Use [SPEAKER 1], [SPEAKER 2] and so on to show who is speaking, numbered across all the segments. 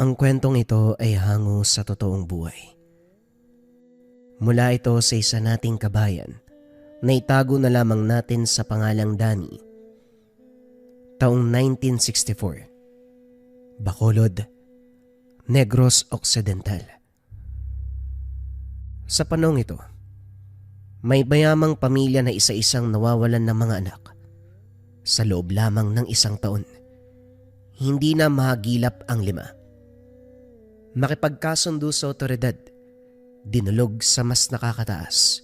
[SPEAKER 1] Ang kwentong ito ay hango sa totoong buhay. Mula ito sa isa nating kabayan na itago na lamang natin sa pangalang Danny. Taong 1964. Bacolod, Negros Occidental. Sa panahong ito, may mayamang pamilya na isa-isang nawawalan ng mga anak. Sa loob lamang ng isang taon, hindi na mahagilap ang 5. Nakipagkasundo sa otoridad, dinulog sa mas nakakataas.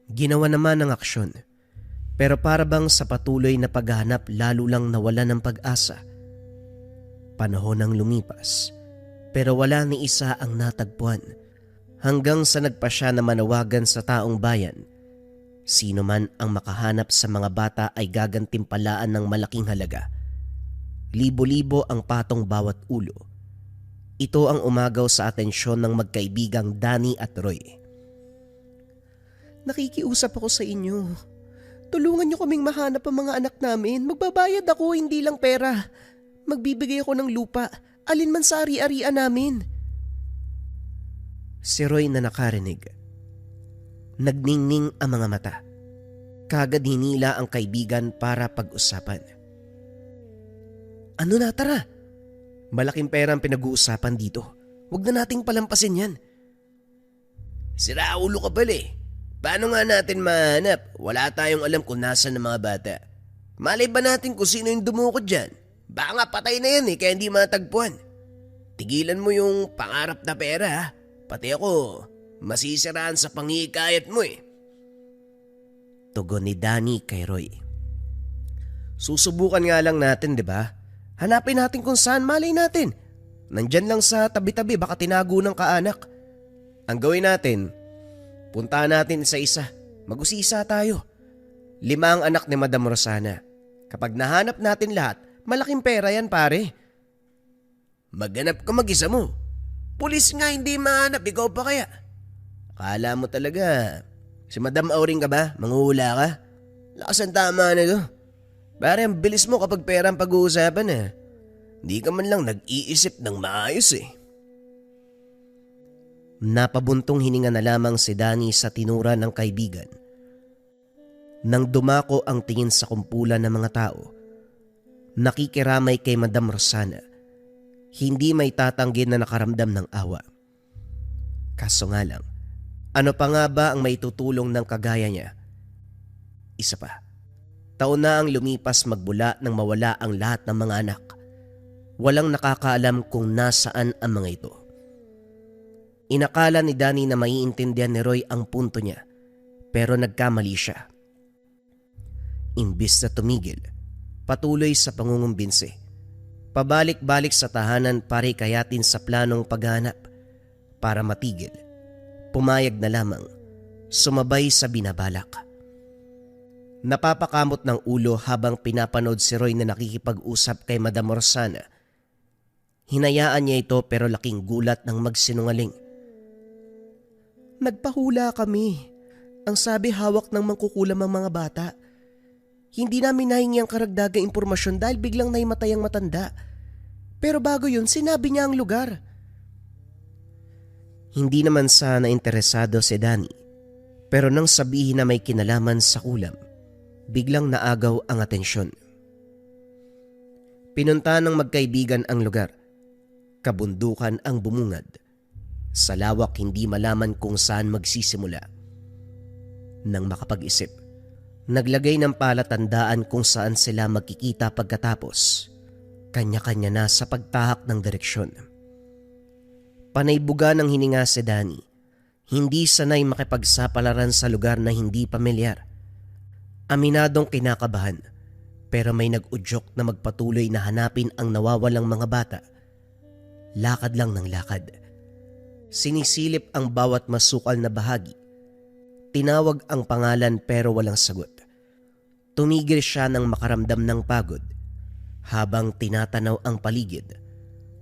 [SPEAKER 1] Ginawa naman ng aksyon, pero para bang sa patuloy na paghahanap lalo lang nawala ng pag-asa. Panahon ang lumipas, pero wala ni isa ang natagpuan, hanggang sa nagpa siya na manawagan sa taong bayan. Sino man ang makahanap sa mga bata ay gagantimpalaan ng malaking halaga. Libo-libo ang patong bawat ulo. Ito ang umagaw sa atensyon ng magkaibigang Danny at Roy.
[SPEAKER 2] Nakikiusap ako sa inyo. Tulungan niyo kaming mahanap ang mga anak namin. Magbabayad ako, hindi lang pera. Magbibigay ako ng lupa, alin man sa ari-arian namin.
[SPEAKER 1] Si Roy na nakarinig. Nagningning ang mga mata. Kagad hinila ang kaibigan para pag-usapan.
[SPEAKER 2] Ano na, tara.
[SPEAKER 1] Malaking pera ang pinag-uusapan dito. Huwag na nating palampasin yan.
[SPEAKER 3] Sira ulo ka pala eh. Paano nga natin mahanap? Wala tayong alam kung nasan ang mga bata. Malay ba natin kung sino yung dumukot dyan? Baka nga patay na yan eh, kaya hindi matagpuan. Tigilan mo yung pangarap na pera ha. Pati ako, masisiraan sa pangikayat mo eh.
[SPEAKER 1] Tugon ni Danny kay Roy. Susubukan nga lang natin, di ba? Hanapin natin kung saan, malay natin. Nandyan lang sa tabi-tabi, baka tinago ng kaanak. Ang gawin natin, puntahan natin isa-isa. Mag-usisa tayo. 5 ang anak ni Madam Rosana. Kapag nahanap natin lahat, malaking pera yan pare.
[SPEAKER 3] Maghanap ka mag-isa mo. Pulis nga hindi mahanap, ikaw pa kaya? Akala mo talaga, si Madam Auring ka ba? Manguhula ka? Lakas ang tama na to. Pare, ang bilis mo kapag pera ang pag-uusapan eh. Hindi ka man lang nag-iisip ng maayos eh.
[SPEAKER 1] Napabuntong hininga na lamang si Danny sa tinura ng kaibigan. Nang dumako ang tingin sa kumpulan ng mga tao, nakikiramay kay Madam Rosana, hindi may tatanggi na nakaramdam ng awa. Kaso nga lang, ano pa nga ba ang maitutulong ng kagaya niya? Isa pa, taon na ang lumipas magbula nang mawala ang lahat ng mga anak. Walang nakakaalam kung nasaan ang mga ito. Inakala ni Danny na maiintindihan ni Roy ang punto niya, pero nagkamali siya. Imbis na tumigil, patuloy sa pangungumbinsi. Pabalik-balik sa tahanan para ikayatin sa planong paghanap. Para matigil, pumayag na lamang, sumabay sa binabalak. Napapakamot ng ulo habang pinapanood si Roy na nakikipag-usap kay Madam Rosana. Hinayaan niya ito pero laking gulat ng magsinungaling.
[SPEAKER 2] Nagpahula kami. Ang sabi hawak ng mangkukulam ang mga bata. Hindi namin nahingi ang karagdagang impormasyon dahil biglang naimatay ang matanda. Pero bago yun, sinabi niya ang lugar.
[SPEAKER 1] Hindi naman sana interesado si Danny. Pero nang sabihin na may kinalaman sa kulam, biglang naagaw ang atensyon. Pinunta ng magkaibigan ang lugar. Kabundukan ang bumungad. Sa lawak hindi malaman kung saan magsisimula. Nang makapag-isip, naglagay ng palatandaan kung saan sila magkikita pagkatapos. Kanya-kanya na sa pagtahak ng direksyon. Panaybuga ng hininga si Danny. Hindi sanay makipagsapalaran sa lugar na hindi pamilyar. Aminadong kinakabahan, pero may nag-udyok na magpatuloy na hanapin ang nawawalang mga bata. Lakad lang ng lakad. Sinisilip ang bawat masukal na bahagi. Tinawag ang pangalan pero walang sagot. Tumigil siya nang makaramdam ng pagod. Habang tinatanaw ang paligid,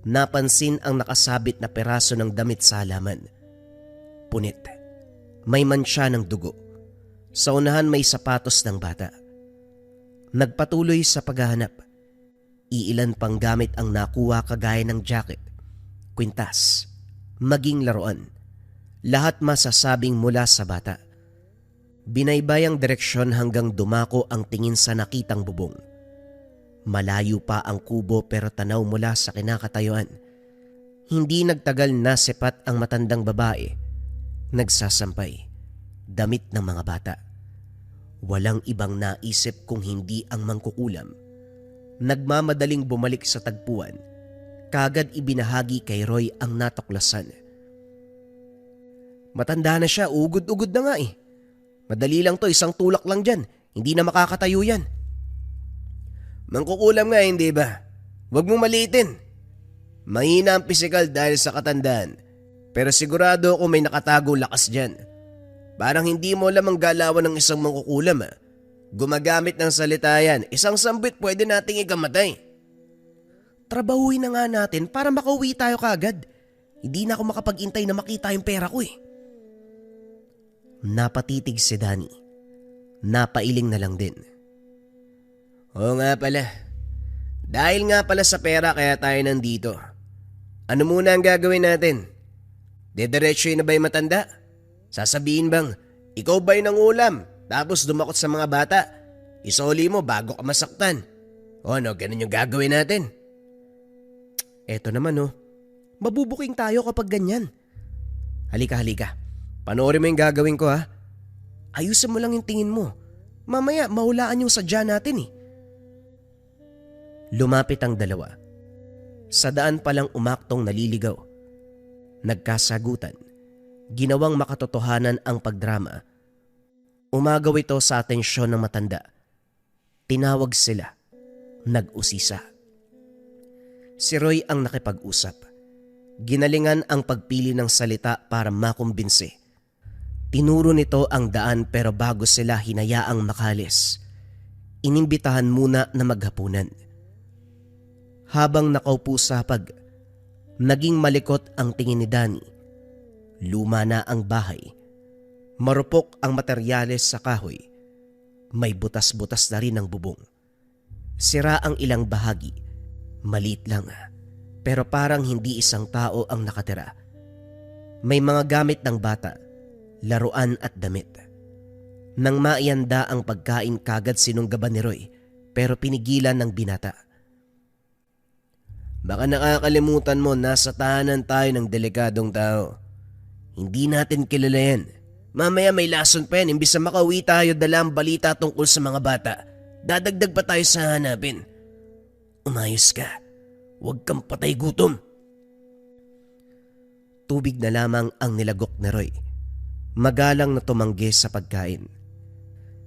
[SPEAKER 1] napansin ang nakasabit na peraso ng damit sa halaman. Punit. May mantsa ng dugo. Sa unahan may sapatos ng bata. Nagpatuloy sa paghahanap. Iilan pang gamit ang nakuha kagaya ng jacket. kwintas, maging laruan. Lahat masasabing mula sa bata. Binaybay ang direksyon hanggang dumako ang tingin sa nakitang bubong. Malayo pa ang kubo pero tanaw mula sa kinakatayuan. Hindi nagtagal na sipat ang matandang babae. Nagsasampay, damit ng mga bata. Walang ibang naisip kung hindi ang mangkukulam. Nagmamadaling bumalik sa tagpuan. Kagad ibinahagi kay Roy ang natuklasan.
[SPEAKER 2] Matanda na siya, ugod-ugod na nga eh. Madali lang to, isang tulak lang dyan. Hindi na makakatayo yan.
[SPEAKER 3] Mangkukulam nga, hindi ba? Huwag mong maliitin. Mahina ang pisikal dahil sa katandaan. Pero sigurado ako may nakatago lakas dyan. Parang hindi mo lamang galawan ng isang mangkukulam ha. Gumagamit ng salita yan, isang sambit pwede nating ikamatay.
[SPEAKER 2] Trabahuin na nga natin para makauwi tayo kagad. Hindi na ako makapag-intay na makita yung pera ko eh.
[SPEAKER 1] Napatitig si Danny. Napailing na lang din.
[SPEAKER 3] Oo nga pala. Dahil nga pala sa pera kaya tayo nandito. Ano muna ang gagawin natin? Dediretsuhin na ba yung matanda? Sasabihin bang, ikaw ba'y nangulam? Tapos dumakot sa mga bata. Isoli mo bago ka masaktan. O ano, ganun yung gagawin natin.
[SPEAKER 2] Eto naman oh. Mabubuking tayo kapag ganyan.
[SPEAKER 1] Halika. Panoorin mo yung gagawin ko ha.
[SPEAKER 2] Ayusin mo lang yung tingin mo. Mamaya mahulaan yung sadya natin eh.
[SPEAKER 1] Lumapit ang dalawa. Sa daan palang umaktong naliligaw. Nagkasagutan. Ginawang makatotohanan ang pagdrama. Umagaw ito sa atensyon ng matanda. Tinawag sila. Nag-usisa. Si Roy ang nakipag-usap. Ginalingan ang pagpili ng salita para makumbinsi. Tinuro nito ang daan pero bago sila hinayaang makalis, inimbitahan muna na maghapunan. Habang nakaupo sa hapag, naging malikot ang tingin ni Danny. Luma na ang bahay. Marupok ang materyales sa kahoy. May butas-butas na rin ang bubong. Sira ang ilang bahagi. Maliit lang, pero parang hindi isang tao ang nakatira. May mga gamit ng bata, laruan at damit. Nang maianda ang pagkain kagad sinunggaban ni Roy, pero pinigilan ng binata.
[SPEAKER 3] Baka nakakalimutan mo nasa tahanan tayo ng delikadong tao. Hindi natin kilala yan. Mamaya may lason pa yan, imbis na makauwi tayo dala ang balita tungkol sa mga bata. Dadagdag pa tayo sa hanapin. Umayos ka. Huwag kang patay gutom.
[SPEAKER 1] Tubig na lamang ang nilagok ni Roy. Magalang na tumanggi sa pagkain.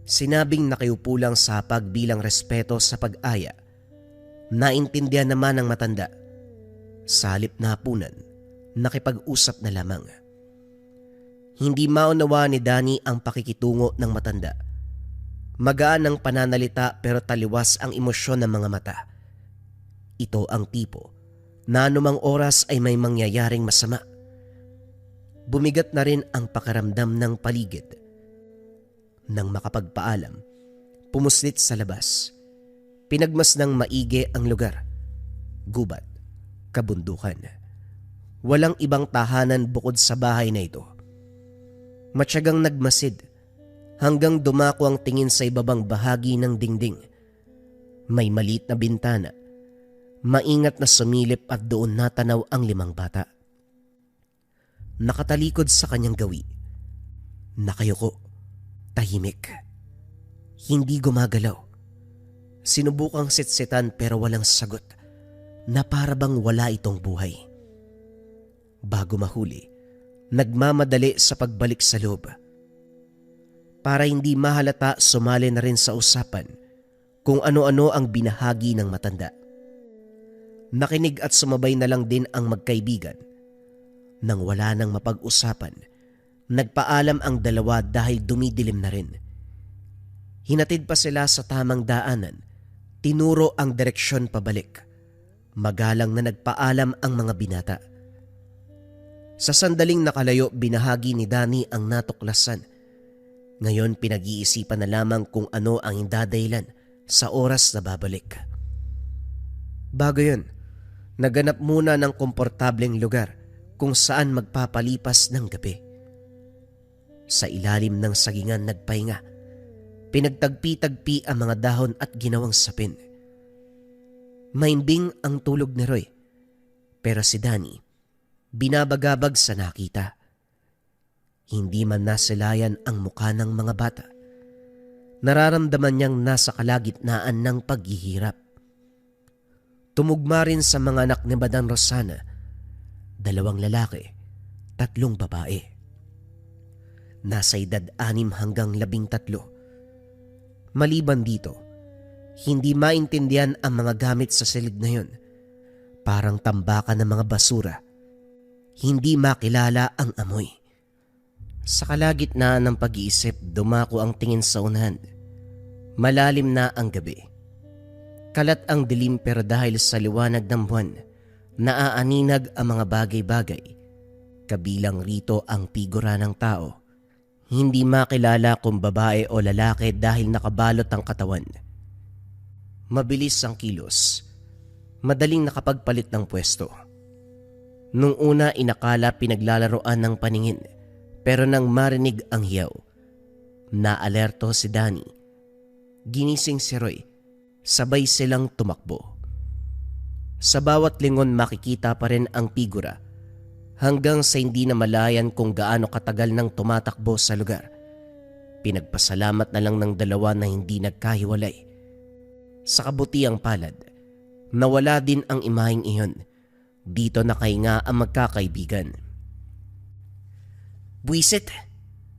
[SPEAKER 1] Sinabing nakiupo lang sa hapag bilang respeto sa pag-aya. Naintindihan naman ng matanda. Sa halip na hapunan, nakipag-usap na lamang. Hindi maunawa ni Danny ang pakikitungo ng matanda. Magaan ang pananalita pero taliwas ang emosyon ng mga mata. Ito ang tipo na anumang oras ay may mangyayaring masama. Bumigat na rin ang pakaramdam ng paligid. Nang makapagpaalam, pumuslit sa labas. Pinagmasdang maigi ang lugar. Gubat, kabundukan. Walang ibang tahanan bukod sa bahay na ito. Matyagang nagmasid hanggang dumako ang tingin sa ibabang bahagi ng dingding. May maliit na bintana. Maingat na sumilip at doon natanaw ang 5 bata. Nakatalikod sa kanyang gawi. Nakayuko. Tahimik. Hindi gumagalaw. Sinubukang sitsitan pero walang sagot na para bang wala itong buhay. Bago mahuli, nagmamadali sa pagbalik sa loob. Para hindi mahalata, sumali na rin sa usapan kung ano-ano ang binahagi ng matanda. Nakinig at sumabay na lang din ang magkaibigan. Nang wala nang mapag-usapan, nagpaalam ang dalawa dahil dumidilim na rin. Hinatid pa sila sa tamang daanan. Tinuro ang direksyon pabalik. Magalang na nagpaalam ang mga binata. Sa sandaling nakalayo, binahagi ni Danny ang natuklasan. Ngayon pinag-iisipan na lamang kung ano ang indadahilan sa oras na babalik.
[SPEAKER 2] Bago yun,
[SPEAKER 1] Naganap muna ng komportableng lugar kung saan magpapalipas ng gabi. Sa ilalim ng sagingan nagpahinga, pinagtagpi-tagpi ang mga dahon at ginawang sapin. Maimbing ang tulog ni Roy, pero si Danny binabagabag sa nakita. Hindi man nasilayan ang mukha ng mga bata. Nararamdaman niyang nasa kalagitnaan ng paghihirap. Tumugma rin sa mga anak ni Madam Rosana, 2 lalaki, 3 babae. Nasa edad 6 hanggang 13. Maliban dito, hindi maintindihan ang mga gamit sa silid na yun. Parang tambakan ng mga basura. Hindi makilala ang amoy. Sa kalagitnaan ng pag-iisip, dumako ang tingin sa unahan. Malalim na ang gabi. Kalat ang dilim pero dahil sa liwanag ng buwan, naaaninag ang mga bagay-bagay. Kabilang rito ang figura ng tao. Hindi makilala kung babae o lalaki dahil nakabalot ang katawan. Mabilis ang kilos. Madaling nakapagpalit ng pwesto. Nung una inakala pinaglalaroan ng paningin, pero nang marinig ang hiyaw, naalerto si Danny. Ginising si Roy, sabay silang tumakbo. Sa bawat lingon makikita pa rin ang figura hanggang sa hindi na malayan kung gaano katagal nang tumatakbo sa lugar. Pinagpasalamat na lang ng dalawa na hindi nagkahiwalay. Sa kabutiang palad, nawala din ang imaheng iyon. Dito nakahinga ang magkakaibigan.
[SPEAKER 2] Buisit,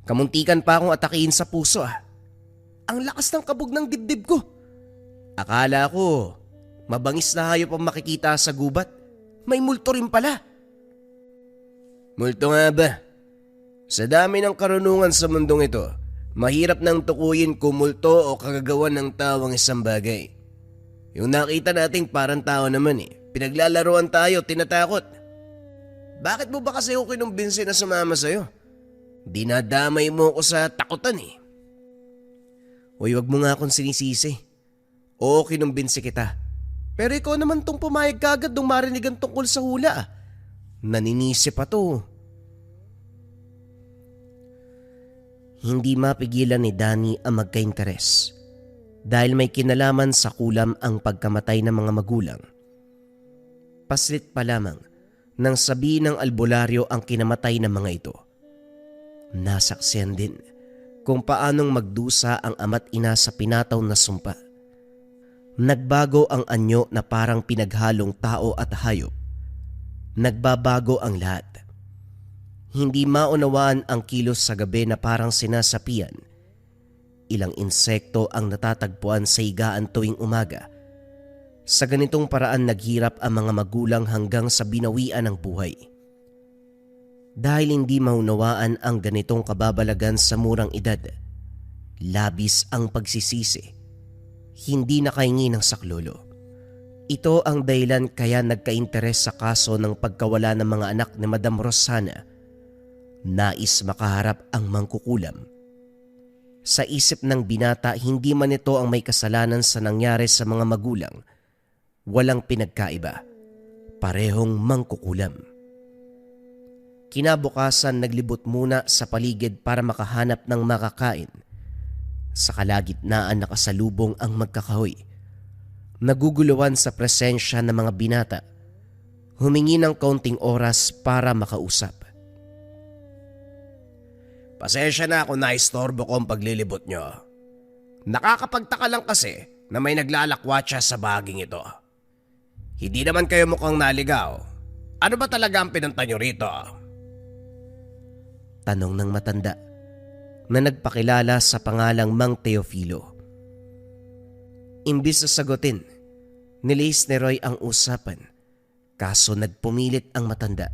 [SPEAKER 2] kamuntikan pa akong atakihin sa puso ah. Ang lakas ng kabog ng dibdib ko. Akala ko, mabangis na hayop ang makikita sa gubat. May multo rin pala.
[SPEAKER 3] Multo nga ba? Sa dami ng karunungan sa mundong ito, mahirap nang tukuyin kung multo o kagagawan ng tao ang isang bagay. Yung nakita nating parang tao naman Pinaglalaroan tayo, tinatakot. Bakit mo ba kasi ako kinumbinsi na sumama sa'yo? Dinadamay mo ako sa takutan
[SPEAKER 2] Uy, wag mo nga akong sinisisi. Oo, kinumbinsi kita. Pero ikaw naman tong pumayag kagad nung marinig ang tungkol sa hula. Naninisi pa to.
[SPEAKER 1] Hindi mapigilan ni Danny ang magka-interes dahil may kinalaman sa kulam ang pagkamatay ng mga magulang. Paslit pa lamang nang sabihin ng albularyo ang kinamatay ng mga ito. Nasaksihan din kung paanong magdusa ang ama't ina sa pinataw na sumpa. Nagbago ang anyo na parang pinaghalong tao at hayop. Nagbabago ang lahat. Hindi maunawaan ang kilos sa gabi na parang sinasapian. Ilang insekto ang natatagpuan sa higaan tuwing umaga. Sa ganitong paraan naghirap ang mga magulang hanggang sa binawian ng buhay. Dahil hindi maunawaan ang ganitong kababalagan sa murang edad, labis ang pagsisisi. Hindi nakahingi ng saklolo. Ito ang dahilan kaya nagka-interes sa kaso ng pagkawala ng mga anak ni Madam Rosana. Nais makaharap ang mangkukulam. Sa isip ng binata, hindi man ito ang may kasalanan sa nangyari sa mga magulang. Walang pinagkaiba. Parehong mangkukulam. Kinabukasan naglibot muna sa paligid para makahanap ng makakain. Sa kalagitnaan nakasalubong ang magkakahoy. Naguguluhan sa presensya ng mga binata. Humingi ng kaunting oras para makausap.
[SPEAKER 3] Pasensya na kung naistorbo ko ang paglilibot nyo. Nakakapagtaka lang kasi na may naglalakwatsa sa baging ito. Hindi naman kayo mukhang naligaw. Ano ba talaga ang pinunta nyo rito?
[SPEAKER 1] Tanong ng matanda na nagpakilala sa pangalang Mang Teofilo. Imbis na sagutin, nilihis ni Roy ang usapan. Kaso nagpumilit ang matanda.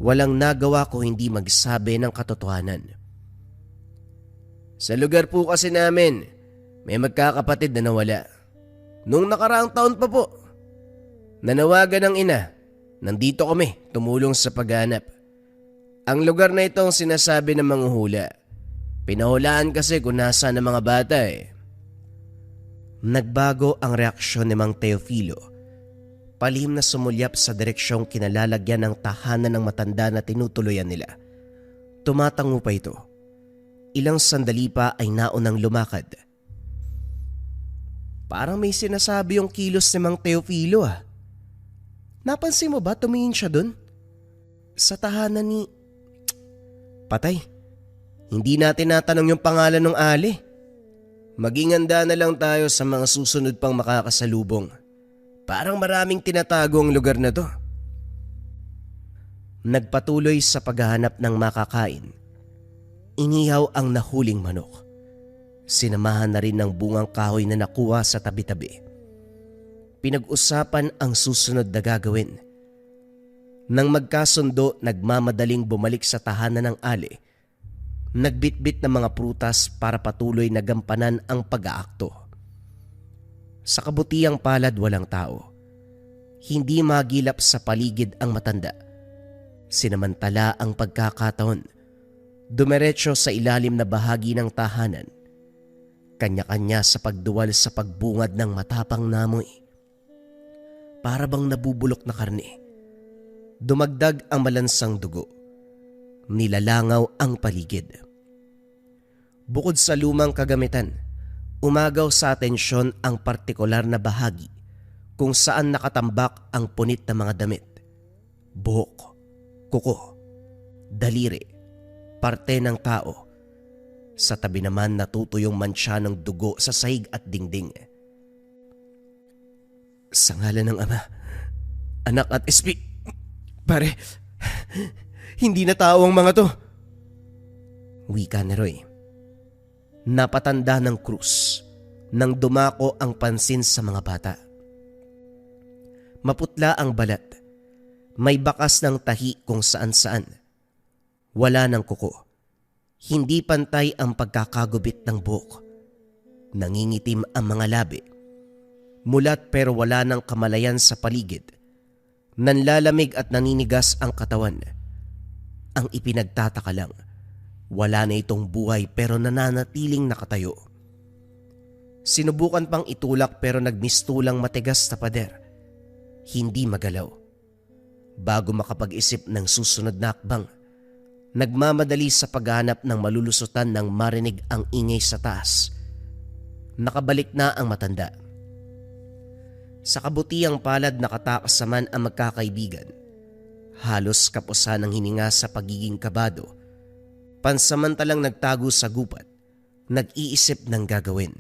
[SPEAKER 1] Walang nagawa ko hindi magsabi ng katotohanan.
[SPEAKER 3] Sa lugar po kasi namin, may magkakapatid na nawala. Nung nakaraang taon pa po. Nanawagan ng ina. Nandito kami, tumulong sa paghanap. Ang lugar na ito ang sinasabi ng mga hula. Pinahulaan kasi kung nasaan ang mga bata
[SPEAKER 1] Nagbago ang reaksyon ni Mang Teofilo. palihim na sumulyap sa direksyong kinalalagyan ng tahanan ng matanda na tinutuluyan nila. Tumatango pa ito. Ilang sandali pa ay naunang lumakad. Parang may sinasabi yung kilos ni Mang Teofilo ah. Napansin mo ba tumingin siya dun? Sa tahanan ni... Patay. Hindi natin natanong yung pangalan ng ali.
[SPEAKER 3] Maging handa na lang tayo sa mga susunod pang makakasalubong. Parang maraming tinatago ang lugar na to.
[SPEAKER 1] Nagpatuloy sa paghahanap ng makakain. Inihaw ang nahuling manok. Sinamahan na rin ng bungang kahoy na nakuha sa tabi-tabi. Pinag-usapan ang susunod na gagawin. Nang magkasundo, nagmamadaling bumalik sa tahanan ng ali. Nagbitbit ng mga prutas para patuloy na gampanan ang pag-aakto. Sa kabutiang palad walang tao. Hindi magilap sa paligid ang matanda. Sinamantala ang pagkakataon. Dumiretso sa ilalim na bahagi ng tahanan. Kanya-kanya sa pagduwal sa pagbungad ng matapang namoy. Para bang nabubulok na karne. Dumagdag ang malansang dugo. Nilalangaw ang paligid. Bukod sa lumang kagamitan, umagaw sa atensyon ang partikular na bahagi kung saan nakatambak ang punit na mga damit. Buhok, kuko, daliri, parte ng tao. Sa tabi naman natutuyong mantsa ng dugo sa sahig at dingding. Sa ngalan ng Ama, Anak at Pare, hindi na tao ang mga to. Wika ni Roy. Napatanda ng krus nang dumako ang pansin sa mga bata. Maputla ang balat. May bakas ng tahi kung saan-saan. Wala ng kuko. Hindi pantay ang pagkakagubit ng buhok. Nangingitim ang mga labi. Mulat pero wala ng kamalayan sa paligid. Nanlalamig at naninigas ang katawan. Ang ipinagtataka lang, wala na itong buhay pero nananatiling nakatayo. Sinubukan pang itulak pero nagmistulang matigas na pader. Hindi magalaw. Bago makapag-isip ng susunod na hakbang, nagmamadali sa paghahanap ng malulusutan nang marinig ang ingay sa taas. Nakabalik na ang matanda. Sa kabutiang palad nakatakas naman ang magkakaibigan. Halos kapusan ng hininga sa pagiging kabado. Pansamantalang nagtago sa gupat, nag-iisip ng gagawin.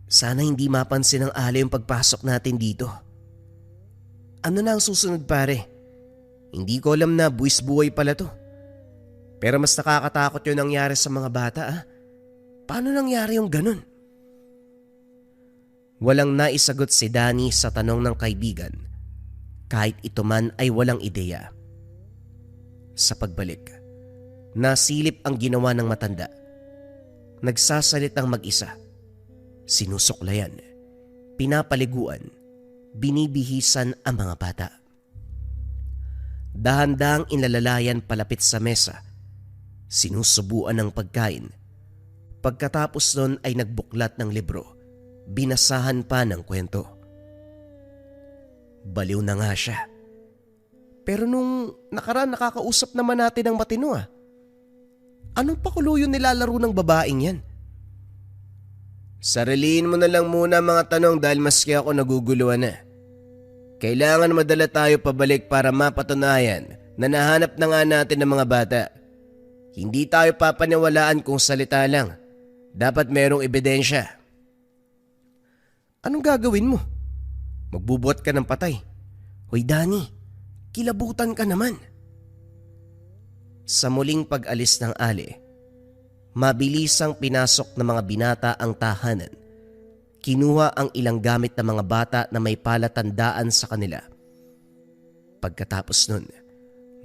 [SPEAKER 1] Sana hindi mapansin ng ali yung pagpasok natin dito. Ano na ang susunod pare? Hindi ko alam na buwis-buhay pala to. Pero mas nakakatakot yung nangyari sa mga bata ah. Paano nangyari yung ganun? Walang naisagot si Danny sa tanong ng kaibigan. Kahit ito man ay walang ideya. Sa pagbalik, nasilip ang ginawa ng matanda. Nagsasalitang mag-isa. Sinusuklayan, pinapaliguan, binibihisan ang mga bata. Dahan-dahang inlalalayan palapit sa mesa. Sinusubuan ng pagkain. Pagkatapos nun ay nagbuklat ng libro. Binasahan pa ng kwento. Baliw na nga siya. Pero nung nakaraan nakakausap naman natin ang matino ah. Anong pakulo yung nilalaro ng babaeng yan?
[SPEAKER 3] Sariliin mo na lang muna mga tanong dahil maski ako naguguluhan na. Kailangan madala tayo pabalik para mapatunayan na nahanap na nga natin ng mga bata. Hindi tayo papaniwalaan kung salita lang. Dapat merong ebidensya.
[SPEAKER 2] Anong gagawin mo? Magbubuhat ka ng patay. Hoy Danny, kilabutan ka naman.
[SPEAKER 1] Sa muling pag-alis ng ali, mabilisang pinasok ng mga binata ang tahanan. Kinuha ang ilang gamit ng mga bata na may palatandaan sa kanila. Pagkatapos nun,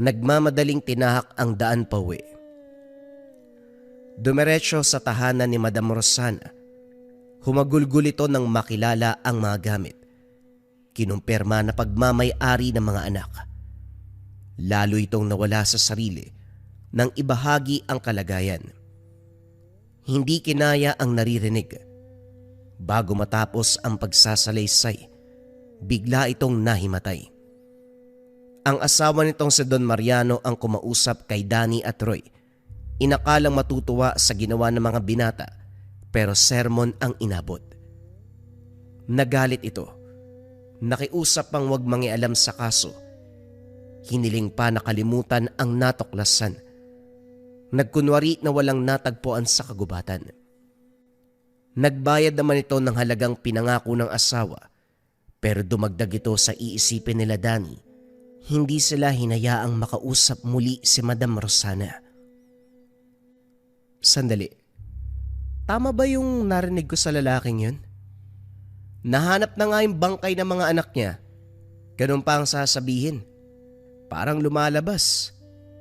[SPEAKER 1] nagmamadaling tinahak ang daan pauwi. Dumiretso sa tahanan ni Madam Rosana. Humagulgul ito nang makilala ang mga gamit. Kinumpirma na pagmamay-ari ng mga anak. Lalo itong nawala sa sarili nang ibahagi ang kalagayan. Hindi kinaya ang naririnig. Bago matapos ang pagsasalaysay, bigla itong nahimatay. Ang asawa nitong si Don Mariano ang kumausap kay Danny at Roy. Inakalang matutuwa sa ginawa ng mga binata, pero sermon ang inabot. Nagalit ito. Nakiusap pang huwag mangialam sa kaso. Hiniling pa nakalimutan ang natuklasan. Nagkunwari na walang natagpuan sa kagubatan. Nagbayad naman ito ng halagang pinangako ng asawa, pero dumagdag ito sa iisipin nila Danny. Hindi sila hinayaang makausap muli si Madam Rosana. Sandali. Tama ba yung narinig ko sa lalaking yun? Nahanap na nga yung bangkay ng mga anak niya. Ganun pa ang sasabihin. Parang lumalabas.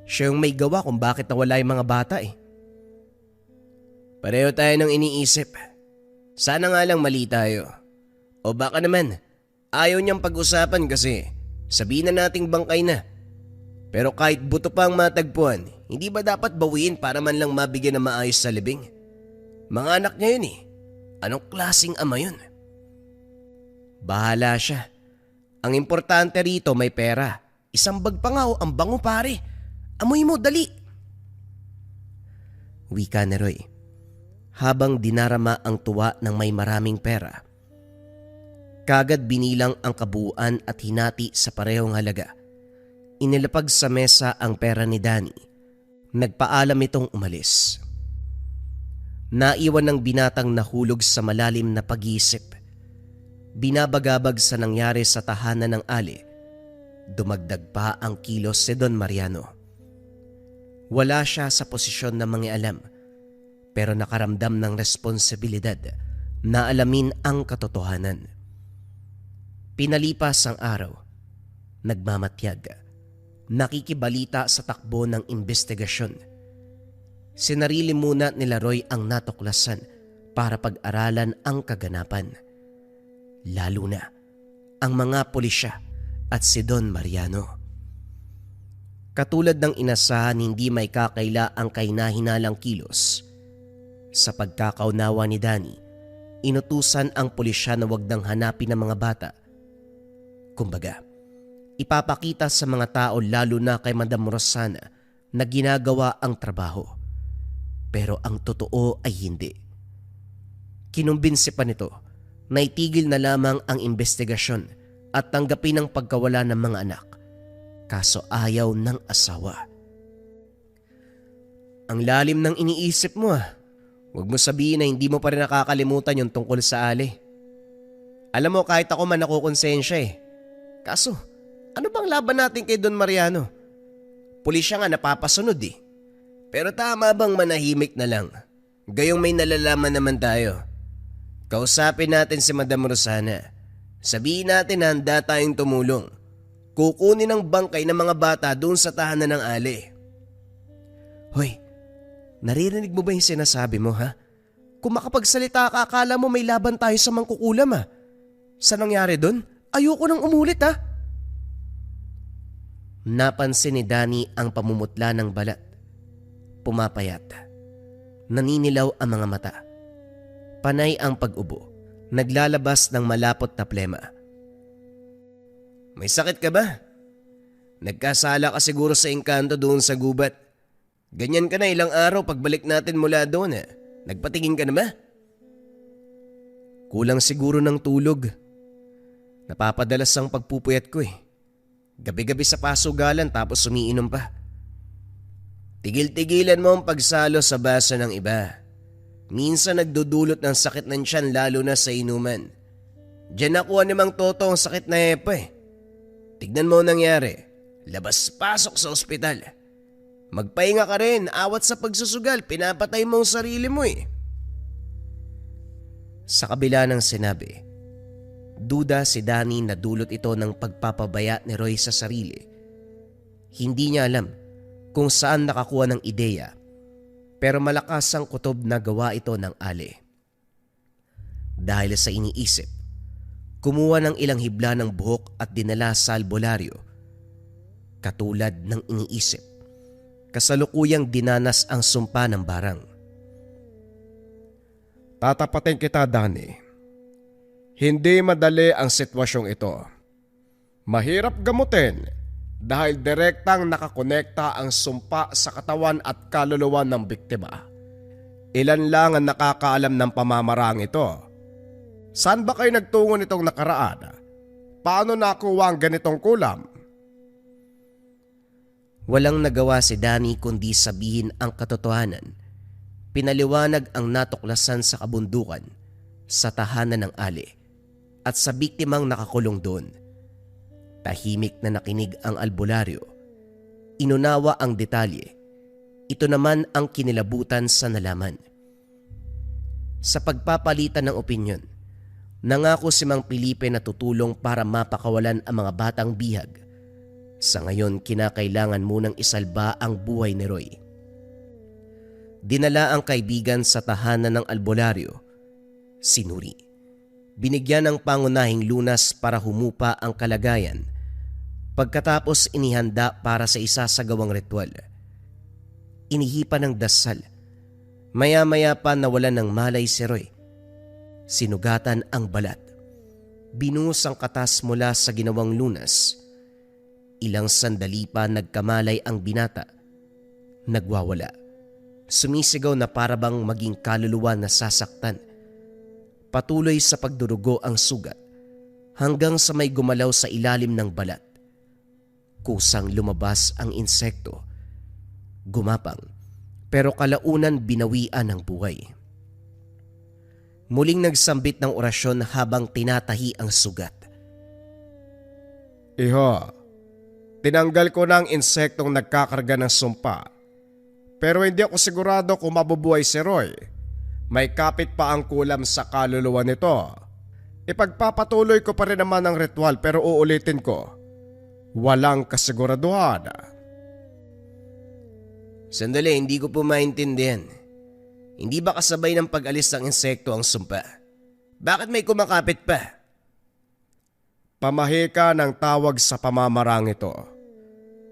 [SPEAKER 1] Siya yung may gawa kung bakit nawala yung mga bata eh.
[SPEAKER 3] Pareho tayo ng iniisip. Sana nga lang mali tayo. O baka naman, ayaw niyang pag-usapan kasi sabihin na nating bangkay na. Pero kahit buto pa ang matagpuan, hindi ba dapat bawiin para man lang mabigyan ng maayos sa libing? Mga anak niya yun eh. Anong klaseng ama yun?
[SPEAKER 1] Bahala siya. Ang importante rito may pera. Isang bag pa nga o ang bango pare. Amoy mo, dali. Wika ni Roy habang dinarama ang tuwa ng may maraming pera. Kagad binilang ang kabuuan at hinati sa parehong halaga. Inilapag sa mesa ang pera ni Danny. Nagpaalam itong umalis. Naiwan ng binatang nahulog sa malalim na pag-iisip. Binabagabag sa nangyari sa tahanan ng Ali. Dumagdag pa ang kilos si Don Mariano. Wala siya sa posisyon na mangialam, pero nakaramdam ng responsibilidad na alamin ang katotohanan. Pinalipas ang araw, nagmamatyag, nakikibalita sa takbo ng investigasyon. Sinarili muna nila Roy ang natuklasan para pag-aralan ang kaganapan. Lalo na ang mga pulisya at si Don Mariano. Katulad ng inasahan, hindi may kakaila ang kahinahinalang kilos. Sa pagkakaunawa ni Danny, inutusan ang pulisya na wag nang hanapin ang mga bata. Kumbaga, ipapakita sa mga tao lalo na kay Madam Rosana na ginagawa ang trabaho. Pero ang totoo ay hindi. Kinumbinsi pa nito na itigil na lamang ang investigasyon at tanggapin ang pagkawala ng mga anak. Kaso ayaw ng asawa. Ang lalim ng iniisip mo ah. Huwag mo sabihin na hindi mo pa rin nakakalimutan yung tungkol sa Ali. Alam mo, kahit ako man nakukonsensya eh. Kaso, ano bang laban natin kay Don Mariano? Pulis siya nga napapasunod eh.
[SPEAKER 3] Pero tama bang manahimik na lang? Gayong may nalalaman naman tayo. Kausapin natin si Madam Rosana. Sabihin natin na handa tayong tumulong. Kukunin ang bangkay ng mga bata doon sa tahanan ng Ali.
[SPEAKER 1] Hoy, naririnig mo ba yung sinasabi mo ha? Kung makapagsalita ka, akala mo may laban tayo sa mangkukulam ha? Sa nangyari doon? Ayoko nang umulit ha? Napansin ni Danny ang pamumutla ng balat. Pumapayat. Naninilaw ang mga mata. Panay ang pag-ubo. Naglalabas ng malapot na plema.
[SPEAKER 3] May sakit ka ba? Nagkasala ka siguro sa engkanto doon sa gubat. Ganyan ka na ilang araw pagbalik natin mula doon. Nagpatingin ka na ba?
[SPEAKER 1] Kulang siguro ng tulog. Napapadalas ang pagpupuyat ko eh. Gabi-gabi sa pasugalan tapos umiinom pa.
[SPEAKER 3] Tigil-tigilan mo ang pagsalo sa basa ng iba. Minsan nagdudulot ng sakit ng tiyan lalo na sa inuman. Diyan nakuha ni Mang Toto ang sakit na hepa eh. Tignan mo ang nangyari. Labas-pasok sa ospital. Magpahinga ka rin, awat sa pagsusugal, pinapatay mo ang sarili mo eh.
[SPEAKER 1] Sa kabila ng sinabi, duda si Danny na dulot ito ng pagpapabaya ni Roy sa sarili. Hindi niya alam kung saan nakakuha ng ideya, pero malakas ang kutob na gawa ito ng Ali. Dahil sa iniisip, kumuha ng ilang hibla ng buhok at dinala sa albularyo. Katulad ng iniisip, kasalukuyang dinanas ang sumpa ng barang.
[SPEAKER 4] Tatapatin kita, Danny. Hindi madali ang sitwasyong ito. Mahirap gamutin dahil direktang nakakonekta ang sumpa sa katawan at kaluluwa ng biktima. Ilan lang ang nakakaalam ng pamamarang ito. Saan ba kayo nagtungo nitong nakaraan? Paano nakuha ang ganitong kulam?
[SPEAKER 1] Walang nagawa si Danny kundi sabihin ang katotohanan. Pinaliwanag ang natuklasan sa kabundukan, sa tahanan ng Ali, at sa biktimang nakakulong doon. Tahimik na nakinig ang albularyo. Inunawa ang detalye. Ito naman ang kinilabutan sa nalaman. Sa pagpapalitan ng opinyon, nangako si Mang Felipe na tutulong para mapakawalan ang mga batang bihag. Sa ngayon, kinakailangan munang isalba ang buhay ni Roy. Dinala ang kaibigan sa tahanan ng albularyo, si Nuri. Binigyan ng pangunahing lunas para humupa ang kalagayan. Pagkatapos inihanda para sa isasagawang ritual. Inihipan ng dasal. Maya-maya pa nawalan ng malay si Roy. Sinugatan ang balat. Binuhos ang katas mula sa ginawang lunas. Ilang sandali pa nagkamalay ang binata. Nagwawala. Sumisigaw na parabang maging kaluluwa na sasaktan. Patuloy sa pagdurugo ang sugat hanggang sa may gumalaw sa ilalim ng balat. Kusang lumabas ang insekto. Gumapang, pero kalaunan binawian ng buhay. Muling nagsambit ng orasyon habang tinatahi ang sugat.
[SPEAKER 4] Iho, tinanggal ko na ang insektong nagkakarga ng sumpa. Pero hindi ako sigurado kung mabubuhay si Roy. May kapit pa ang kulam sa kaluluwa nito. Ipagpapatuloy ko pa rin naman ang ritual pero uulitin ko. Walang kasiguraduhan.
[SPEAKER 3] Sandali, hindi ko po maintindihan. Hindi ba kasabay ng pag-alis ng insekto ang sumpa? Bakit may kumakapit pa?
[SPEAKER 4] Pamahika ng tawag sa pamamarang ito.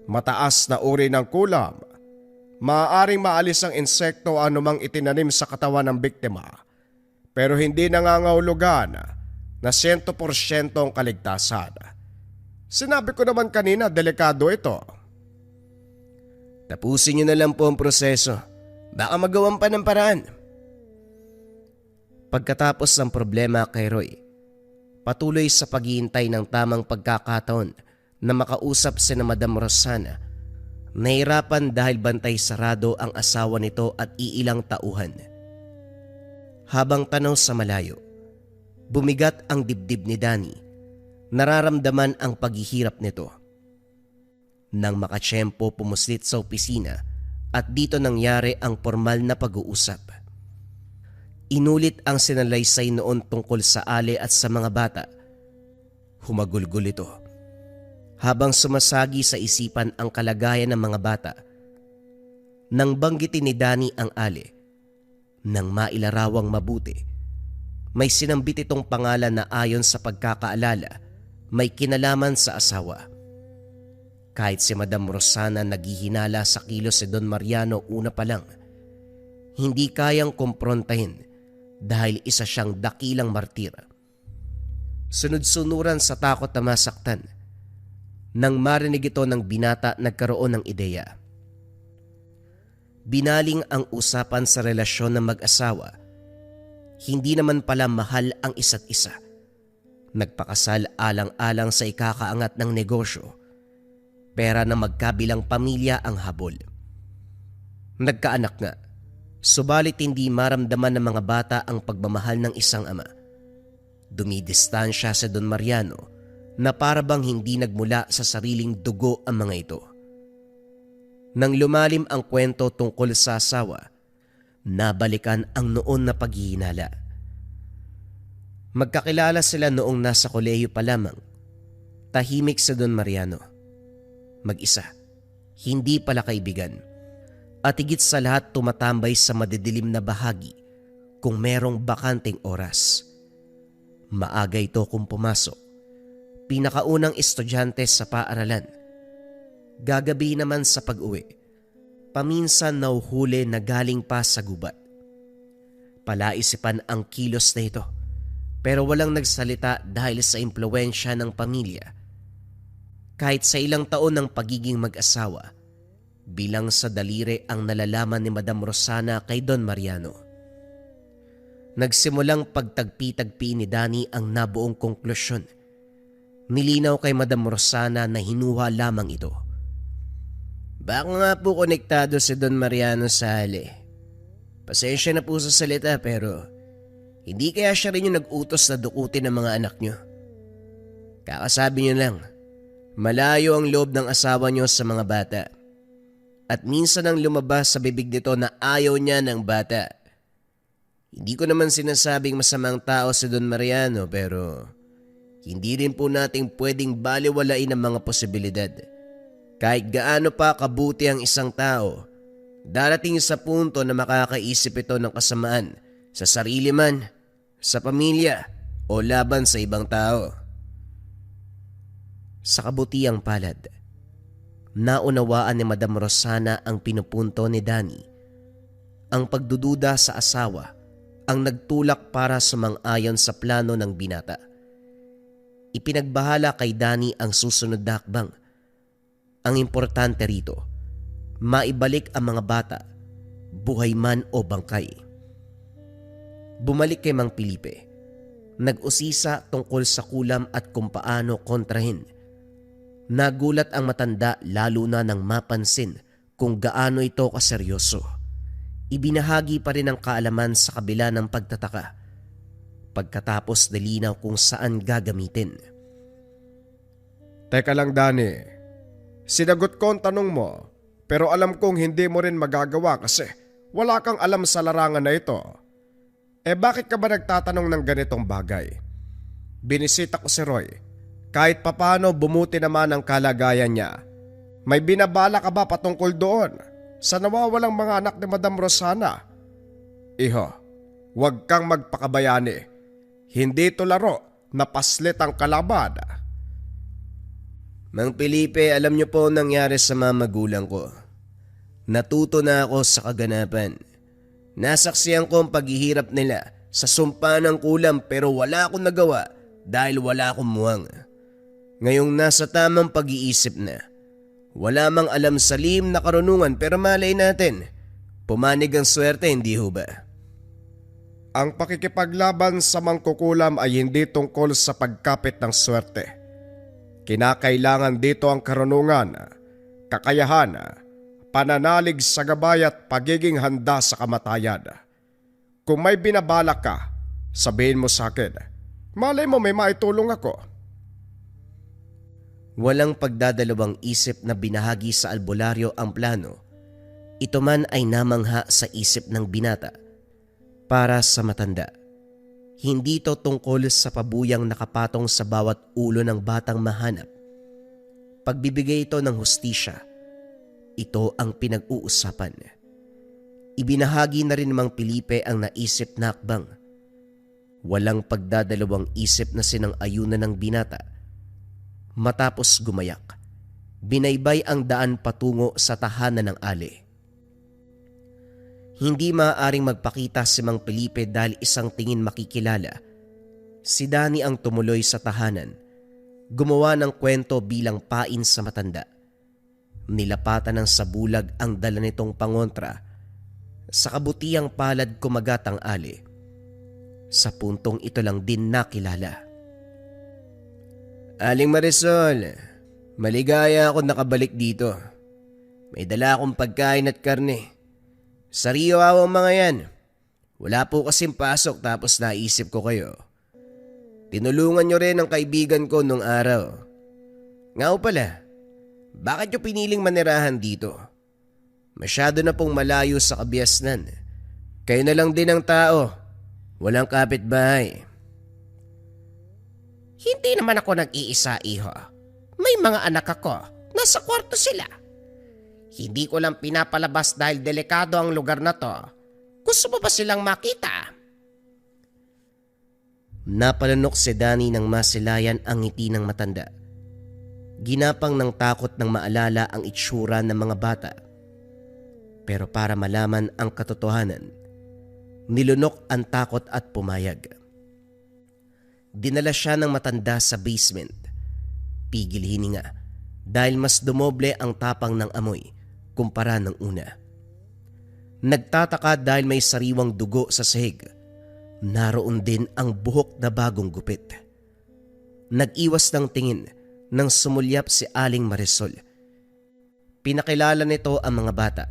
[SPEAKER 4] Mataas na uri ng kulam. Maaaring maalis ang insekto anumang itinanim sa katawan ng biktima. Pero hindi nangangahulugan na 100% ang kaligtasan. Sinabi ko naman kanina, delikado ito.
[SPEAKER 3] Tapusin niyo na lang po ang proseso. Baka magawan pa ng paraan.
[SPEAKER 1] Pagkatapos ng problema kay Roy, patuloy sa paghihintay ng tamang pagkakataon na makausap si na Madam Rosana. Nahirapan dahil bantay sarado ang asawa nito at iilang tauhan. Habang tanaw sa malayo, bumigat ang dibdib ni Danny. Nararamdaman ang paghihirap nito. Nang makatsyempo pumuslit sa opisina at dito nangyari ang formal na pag-uusap. Inulit ang sinalaysay noon tungkol sa Ali at sa mga bata. Humagulgol ito. Habang sumasagi sa isipan ang kalagayan ng mga bata. Nang banggitin ni Danny ang Ali, nang mailarawang mabuti, may sinambit itong pangalan na ayon sa pagkakaalala may kinalaman sa asawa. Kahit si Madam Rosana naghihinala sa kilos si Don Mariano una pa lang, hindi kayang kumprontahin dahil isa siyang dakilang martir. Sunod-sunuran sa takot na masaktan. Nang marinig ito ng binata, nagkaroon ng ideya. Binaling ang usapan sa relasyon ng mag-asawa. Hindi naman pala mahal ang isa't isa. Nagpakasal alang-alang sa ikakaangat ng negosyo. Pera na magkabilang pamilya ang habol. Nagkaanak nga, subalit hindi maramdaman ng mga bata ang pagmamahal ng isang ama. Dumidistansya si Don Mariano na parabang hindi nagmula sa sariling dugo ang mga ito. Nang lumalim ang kwento tungkol sa asawa, nabalikan ang noon na paghihinala. Magkakilala sila noong nasa kolehiyo pa lamang. Tahimik si Don Mariano. Mag-isa, hindi pala kaibigan. At higit sa lahat tumatambay sa madidilim na bahagi kung merong bakanting oras. Maaga ito kung pumasok. Pinakaunang estudyante sa paaralan. Gagabi naman sa pag-uwi. Paminsan nauhuli na galing pa sa gubat. Palaisipan ang kilos na ito. pero walang nagsalita dahil sa impluwensya ng pamilya. Kahit sa ilang taon ng pagiging mag-asawa, bilang sa daliri ang nalalaman ni Madam Rosana kay Don Mariano. Nagsimulang pagtagpi-tagpi ni Danny ang nabuong konklusyon. Nilinaw kay Madam Rosana na hinuha lamang ito.
[SPEAKER 3] Baka nga po konektado si Don Mariano sa hali. Pasensya na po sa salita pero hindi kaya siya rin yung nag-utos na dukutin ng mga anak nyo. Kakasabi nyo lang, malayo ang loob ng asawa nyo sa mga bata. At minsan ang lumabas sa bibig nito na ayaw niya ng bata. Hindi ko naman sinasabing masamang tao si Don Mariano pero hindi rin po nating pwedeng baliwalain ang mga posibilidad. Kahit gaano pa kabuti ang isang tao, darating sa punto na makakaisip ito ng kasamaan sa sarili man, sa pamilya o laban sa ibang tao.
[SPEAKER 1] Sa kabutiang palad, naunawaan ni Madam Rosana ang pinupunto ni Danny. Ang pagdududa sa asawa ang nagtulak para sumang-ayon sa plano ng binata. Ipinagbahala kay Danny ang susunod na hakbang. Ang importante rito, maibalik ang mga bata, buhay man o bangkay. Bumalik kay Mang Felipe, nag-usisa tungkol sa kulam at kung paano kontrahin. Nagulat ang matanda lalo na nang mapansin kung gaano ito kaseryoso. Ibinahagi pa rin ang kaalaman sa kabila ng pagtataka. Pagkatapos nilinaw kung saan gagamitin.
[SPEAKER 4] Teka lang Danny, sinagot ko ang tanong mo pero alam kong hindi mo rin magagawa kasi wala kang alam sa larangan na ito. Bakit ka ba nagtatanong ng ganitong bagay? Binisita ko si Roy. Kahit papano bumuti naman ang kalagayan niya. May binabala ka ba patungkol doon sa nawawalang mga anak ni Madam Rosana? Iho, huwag kang magpakabayani. Hindi ito laro na paslit ang kalaban.
[SPEAKER 3] Mang Felipe, alam niyo po ang nangyari sa mga magulang ko. Natuto na ako sa kaganapan. Nasaksiyan ko ang paghihirap nila sa sumpa ng kulam pero wala akong nagawa dahil wala akong muwang. Ngayong nasa tamang pag-iisip na, wala mang alam sa lihim na karunungan pero malay natin, pumanig ang swerte, hindi ho ba?
[SPEAKER 4] Ang pakikipaglaban sa mangkukulam ay hindi tungkol sa pagkapit ng swerte. Kinakailangan dito ang karunungan, kakayahan, pananalig sa gabay at pagiging handa sa kamatayan. Kung may binabalak ka, sabihin mo sa akin, malay mo may maitulong ako.
[SPEAKER 1] Walang pagdadalawang isip na binahagi sa albularyo ang plano. Ito man ay namangha sa isip ng binata. Para sa matanda, hindi ito tungkol sa pabuyang nakapatong sa bawat ulo ng batang mahanap. Pagbibigay ito ng hustisya, ito ang pinag-uusapan. Ibinahagi na rin Mang Felipe ang naisip na hakbang. Walang pagdadalawang isip na sinang-ayunan ng binata. Matapos gumayak, binaybay ang daan patungo sa tahanan ng ali. Hindi maaaring magpakita si Mang Felipe dahil isang tingin makikilala. Si Danny ang tumuloy sa tahanan, gumawa ng kwento bilang pain sa matanda. Nilapatan ng sabulag ang dala nitong pangontra. Sa kabutiang palad kumagat ang ali. Sa puntong ito lang din nakilala.
[SPEAKER 3] Aling Marisol, maligaya ako nakabalik dito. May dala akong pagkain at karne. Sariwa ang mga yan. Wala po kasing pasok tapos naisip ko kayo. Tinulungan nyo rin ang kaibigan ko nung araw. Nga o pala, bakit nyo piniling manirahan dito? Masyado na pong malayo sa kabiasnan. Kayo na lang din ang tao. Walang kapitbahay.
[SPEAKER 2] Hindi naman ako nag-iisa, iho. May mga anak ako. Nasa kwarto sila. Hindi ko lang pinapalabas dahil delikado ang lugar na to. Gusto mo ba silang makita?
[SPEAKER 1] Napalanok si Danny nang masilayan ang ngiti ng matanda. Ginapang ng takot nang maalala ang itsura ng mga bata. Pero para malaman ang katotohanan, nilunok ang takot at pumayag. Dinala siya ng matanda sa basement. Pigil hininga dahil mas dumoble ang tapang ng amoy kumpara ng una. Nagtataka dahil may sariwang dugo sa sahig. Naroon din ang buhok na bagong gupit. Nag-iwas ng tingin nang sumulyap si Aling Marisol. Pinakilala nito ang mga bata.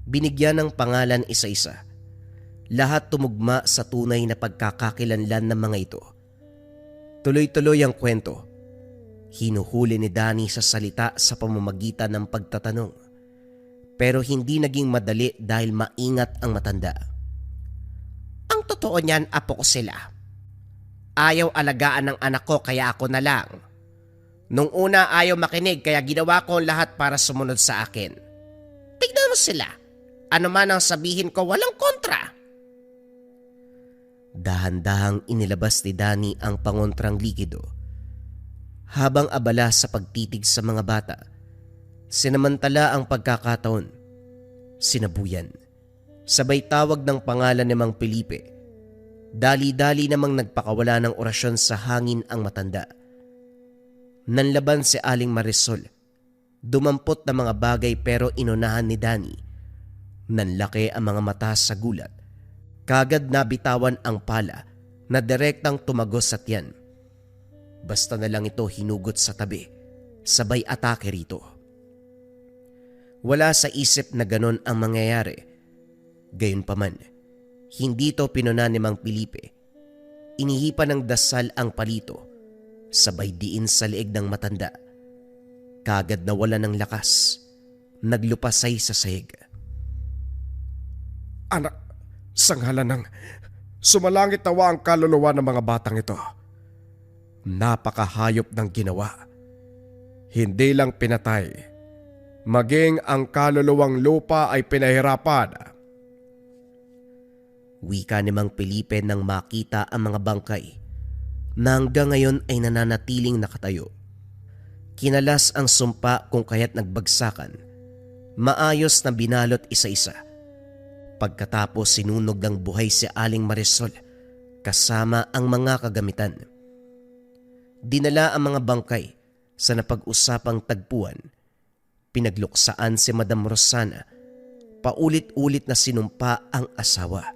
[SPEAKER 1] Binigyan ng pangalan isa-isa. Lahat tumugma sa tunay na pagkakakilanlan ng mga ito. Tuloy-tuloy ang kwento. Hinuhuli ni Danny sa salita sa pamamagitan ng pagtatanong. Pero hindi naging madali dahil maingat ang matanda. Ang totoo niyan, apo ko sila. Ayaw alagaan ng anak ko kaya ako na lang. Nung una ayaw makinig kaya ginawa ko ang lahat para sumunod sa akin. Tignan mo sila. Ano man ang sabihin ko, walang kontra. Dahan-dahang inilabas ni Danny ang pangontrang likido. Habang abala sa pagtitig sa mga bata, sinamantala ang pagkakataon. Sinabuyan. Sabay tawag ng pangalan ni Mang Felipe. Dali-dali namang nagpakawala ng orasyon sa hangin ang matanda. Nanlaban si Aling Marisol. Dumampot na mga bagay pero inunahan ni Danny. Nanlaki ang mga mata sa gulat. Kagad nabitawan ang pala na direktang tumagos sa tiyan. Basta na lang ito hinugot sa tabi. Sabay atake rito. Wala sa isip na ganon ang mangyayari. Gayunpaman, hindi ito pinuna ni Mang Felipe. Inihipan ng dasal ang palito. Sabay diin sa leeg ng matanda. Kagad nawala ng lakas. Naglupasay sa sahig.
[SPEAKER 4] Anak, sa ngalan ng sumalangit nawa ang kaluluwa ng mga batang ito. Napakahayop ng ginawa. Hindi lang pinatay, maging ang kaluluwang lupa ay pinahirapan.
[SPEAKER 1] Wika ni Mang Felipe nang makita ang mga bangkay na hanggang ngayon ay nananatiling nakatayo. Kinalas ang sumpa kung kaya't nagbagsakan. Maayos na binalot isa-isa. Pagkatapos sinunog ng buhay si Aling Marisol kasama ang mga kagamitan. Dinala ang mga bangkay sa napag-usapang tagpuan. Pinagluksaan si Madam Rosana. Paulit-ulit na sinumpa ang asawa.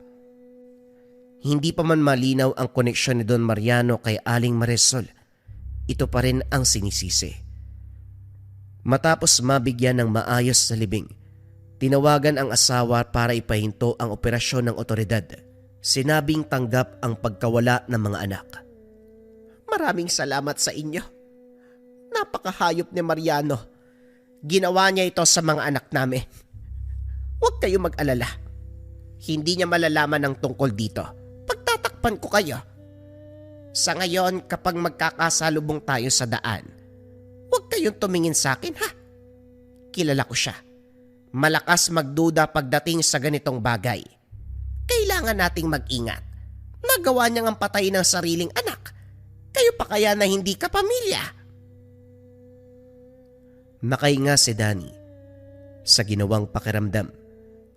[SPEAKER 1] Hindi pa man malinaw ang koneksyon ni Don Mariano kay Aling Marisol, ito pa rin ang sinisisi. Matapos mabigyan ng maayos na libing, tinawagan ang asawa para ipahinto ang operasyon ng otoridad. Sinabing tanggap ang pagkawala ng mga anak. Maraming salamat sa inyo. Napakahayop ni Mariano. Ginawa niya ito sa mga anak namin. Huwag kayo mag-alala. Hindi niya malalaman ang tungkol dito. Pagtatakpan ko kayo. Sa ngayon, kapag magkakasalubong tayo sa daan, huwag kayong tumingin sa akin, ha? Kilala ko siya. Malakas magduda pagdating sa ganitong bagay. Kailangan nating mag-ingat. Nagawa niyang ang patay ng sariling anak. Kayo pa kaya na hindi ka pamilya? Nakahinga si Danny. Sa ginawang pakiramdam,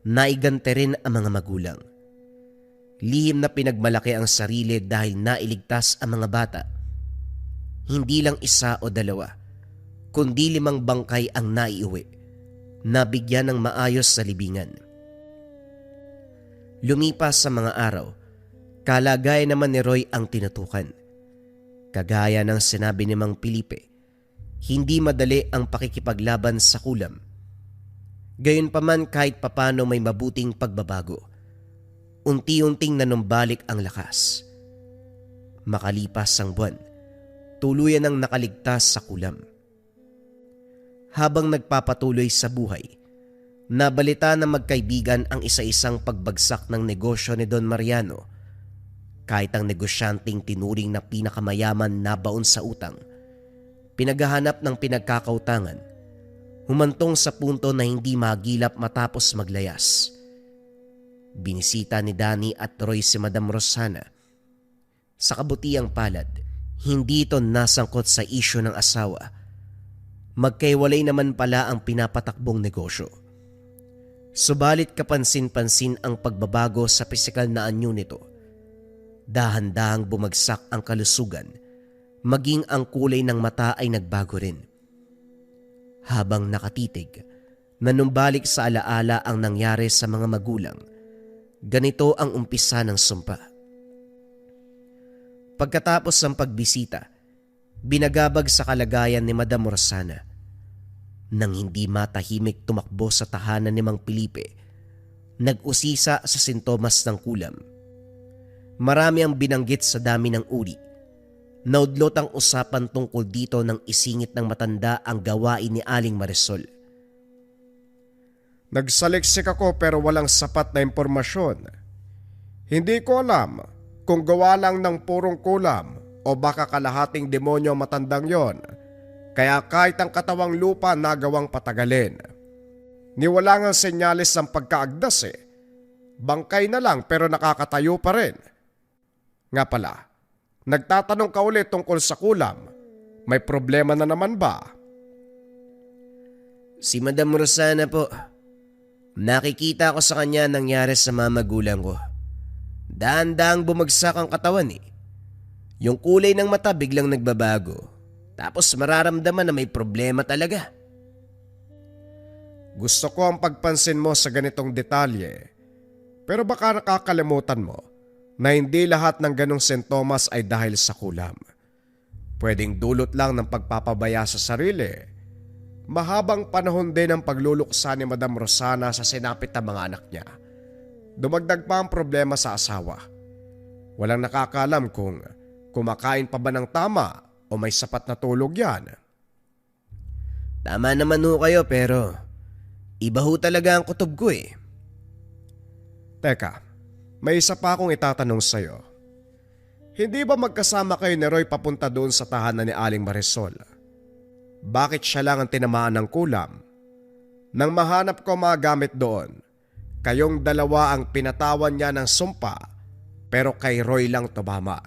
[SPEAKER 1] naigante rin ang mga magulang. Lihim na pinagmalaki ang sarili dahil nailigtas ang mga bata. Hindi lang isa o dalawa, kundi 5 bangkay ang naiuwi. Nabigyan ng maayos sa libingan. Lumipas sa mga araw, kalagayan naman ni Roy ang tinutukan. Kagaya ng sinabi ni Mang Felipe, hindi madali ang pakikipaglaban sa kulam. Gayunpaman kahit papano may mabuting pagbabago. Unti-unting nanumbalik ang lakas. Makalipas ang buwan, tuluyan ang nakaligtas sa kulam. Habang nagpapatuloy sa buhay, nabalita ng magkaibigan ang isa-isang pagbagsak ng negosyo ni Don Mariano. Kahit ang negosyanteng tinuring na pinakamayaman na baon sa utang, pinaghahanap ng pinagkakautangan, humantong sa punto na hindi magilap matapos maglayas. Binisita ni Danny at Roy si Madam Rosana. Sa kabutiang palad, hindi ito nasangkot sa isyu ng asawa. Magkaiwalay naman pala ang pinapatakbong negosyo. Subalit kapansin-pansin ang pagbabago sa pisikal na anyo nito. Dahan-dahang bumagsak ang kalusugan, maging ang kulay ng mata ay nagbago rin. Habang nakatitig, nanumbalik sa alaala ang nangyari sa mga magulang. Ganito ang umpisa ng sumpa. Pagkatapos ng pagbisita, binagabag sa kalagayan ni Madam Rosana. Nang hindi matahimik tumakbo sa tahanan ni Mang Felipe, nag-usisa sa sintomas ng kulam. Marami ang binanggit sa dami ng uri. Naudlot ang usapan tungkol dito nang isingit ng matanda ang gawain ni Aling Marisol.
[SPEAKER 4] Nagsaliksik ako pero walang sapat na impormasyon. Hindi ko alam kung gawa lang ng purong kulam o baka kalahating demonyo ang matandang yon. Kaya kahit ang katawang lupa nagawang patagalin. Niwala ngang senyales ng pagkaagdas eh. Bangkay na lang pero nakakatayo pa rin. Nga pala, nagtatanong ka ulit tungkol sa kulam. May problema na naman ba?
[SPEAKER 3] Si Madam Rosana po. Nakikita ko sa kanya nangyari sa mga magulang ko. Dahan-dahang bumagsak ang katawan eh. Yung kulay ng mata biglang nagbabago. Tapos mararamdaman na may problema talaga.
[SPEAKER 4] Gusto ko ang pagpansin mo sa ganitong detalye. Pero baka nakakalimutan mo na hindi lahat ng ganong sintomas ay dahil sa kulam. Pwedeng dulot lang ng pagpapabaya sa sarili. Mahabang panahon din ang pagluluksa ni Madam Rosana sa sinapit na mga anak niya. Dumagdag pa ang problema sa asawa. Walang nakakaalam kung kumakain pa ba ng tama o may sapat na tulog yan.
[SPEAKER 3] Tama naman ho kayo pero iba ho talaga ang kutob ko eh.
[SPEAKER 4] Teka, may isa pa akong itatanong sa'yo. Hindi ba magkasama kayo ni Roy papunta doon sa tahanan ni Aling Marisol? Bakit siya lang ang tinamaan ng kulam? Nang mahanap ko mga gamit doon, kayong dalawa ang pinatawan niya ng sumpa pero kay Roy lang tumama.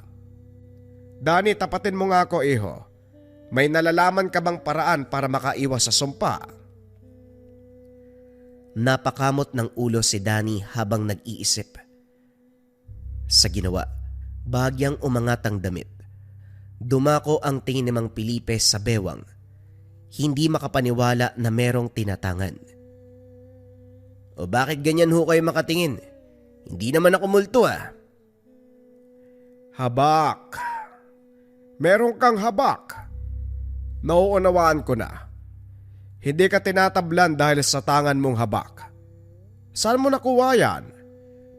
[SPEAKER 4] Dani, tapatin mo nga ako iho. May nalalaman ka bang paraan para makaiwas sa sumpa?
[SPEAKER 1] Napakamot ng ulo si Danny habang nag-iisip. Sa ginawa, bahagyang umangat ang damit. Dumako ang tingin ni Mang Felipe sa bewang. Hindi makapaniwala na merong tinatangan.
[SPEAKER 3] O bakit ganyan ho kayo makatingin? Hindi naman ako multo ah.
[SPEAKER 4] Habak. Meron kang habak. Nauunawaan ko na. Hindi ka tinatablan dahil sa tangan mong habak. Saan mo nakuha yan?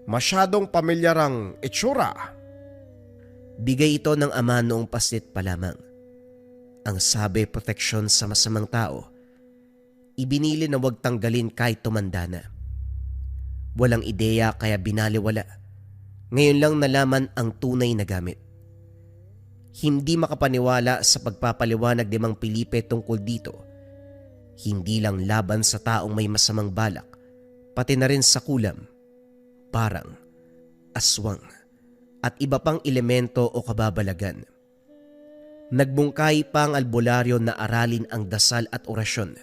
[SPEAKER 4] Masyadong pamilyar ang itsura.
[SPEAKER 1] Bigay ito ng ama noong paslit pa lamang. Ang sabi proteksyon sa masamang tao. Ibinili na huwag tanggalin kahit tumanda na. Walang ideya kaya binaliwala. Ngayon lang nalaman ang tunay na gamit. Hindi makapaniwala sa pagpapaliwanag ni Mang Felipe tungkol dito. Hindi lang laban sa taong may masamang balak, pati na rin sa kulam, parang, aswang, at iba pang elemento o kababalagan. Nagbungkay pa ang albularyo na aralin ang dasal at orasyon,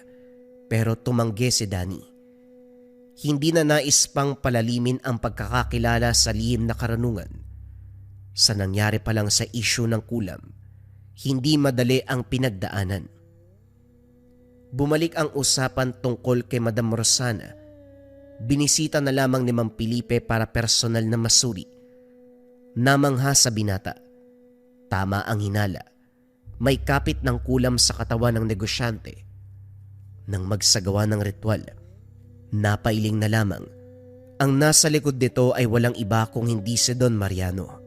[SPEAKER 1] pero tumanggi si Danny. Hindi na nais pang palalimin ang pagkakakilala sa lihim na karanungan. Sa nangyari pa lang sa isyu ng kulam, hindi madali ang pinagdaanan. Bumalik ang usapan tungkol kay Madam Rosana. Binisita na lamang ni Mang Felipe para personal na masuri. Namangha sa binata. Tama ang hinala. May kapit ng kulam sa katawan ng negosyante. Nang magsagawa ng ritual, napailing na lamang. Ang nasa likod nito ay walang iba kung hindi si Don Mariano.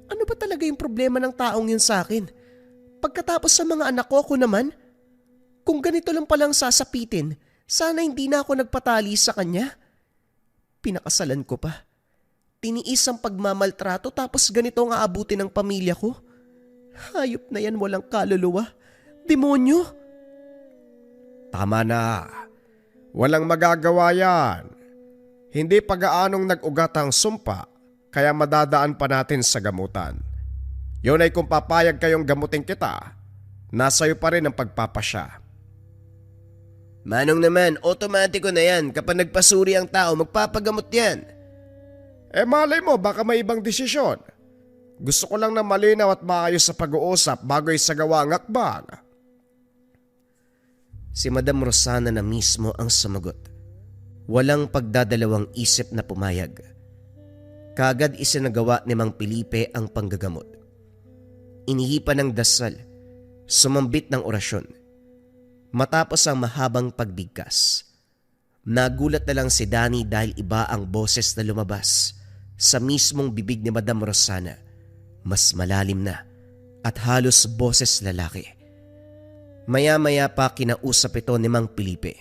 [SPEAKER 2] Ano ba talaga yung problema ng taong yun sa akin? Pagkatapos sa mga anak ko, ako naman? Kung ganito lang palang sasapitin, sana hindi na ako nagpatali sa kanya. Pinakasalan ko pa. Tiniis ang pagmamaltrato tapos ganito ang aabuti ng pamilya ko. Hayop na yan, walang kaluluwa. Demonyo!
[SPEAKER 4] Tama na. Walang magagawa yan. Hindi pag-aanong nag-ugat ang sumpa, kaya madadaan pa natin sa gamutan. Yun ay kung papayag kayong gamutin kita, nasa iyo pa rin ang pagpapasya.
[SPEAKER 3] Manong naman, otomatiko na yan. Kapag nagpasuri ang tao, magpapagamot yan.
[SPEAKER 4] Malay mo baka may ibang desisyon. Gusto ko lang na malinaw at maayos sa pag-uusap bago isagawa ang akbang.
[SPEAKER 1] Si Madam Rosana na mismo ang sumagot. Walang pagdadalawang isip na pumayag. Kaagad isinagawa ni Mang Felipe ang panggagamot. Inihipan ng dasal, sumambit ng orasyon. Matapos ang mahabang pagbigkas, nagulat na lang si Danny dahil iba ang boses na lumabas sa mismong bibig ni Madam Rosana. Mas malalim na at halos boses lalaki. Maya-maya pa kinausap ito ni Mang Felipe.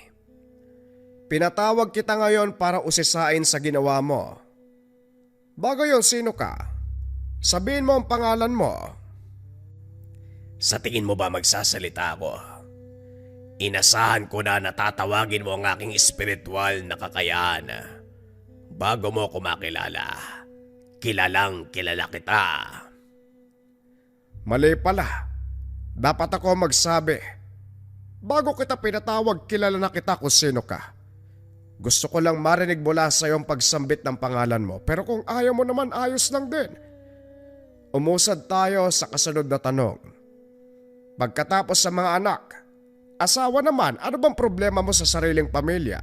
[SPEAKER 4] Pinatawag kita ngayon para usisain sa ginawa mo. Bago yon, sino ka? Sabihin mo ang pangalan mo.
[SPEAKER 3] Sa tingin mo ba magsasalita ako? Inasahan ko na natatawagin mo ang aking espiritual na kakayahan. Bago mo ako makilala, kilalang kilala kita.
[SPEAKER 4] Mali pala. Dapat ako magsabi. Bago kita pinatawag, kilala na kita kung sino ka. Gusto ko lang marinig mula sa iyong pagsambit ng pangalan mo, pero kung ayaw mo naman, ayos lang din. Umusad tayo sa kasunod na tanong. Pagkatapos sa mga anak, asawa naman, ano bang problema mo sa sariling pamilya?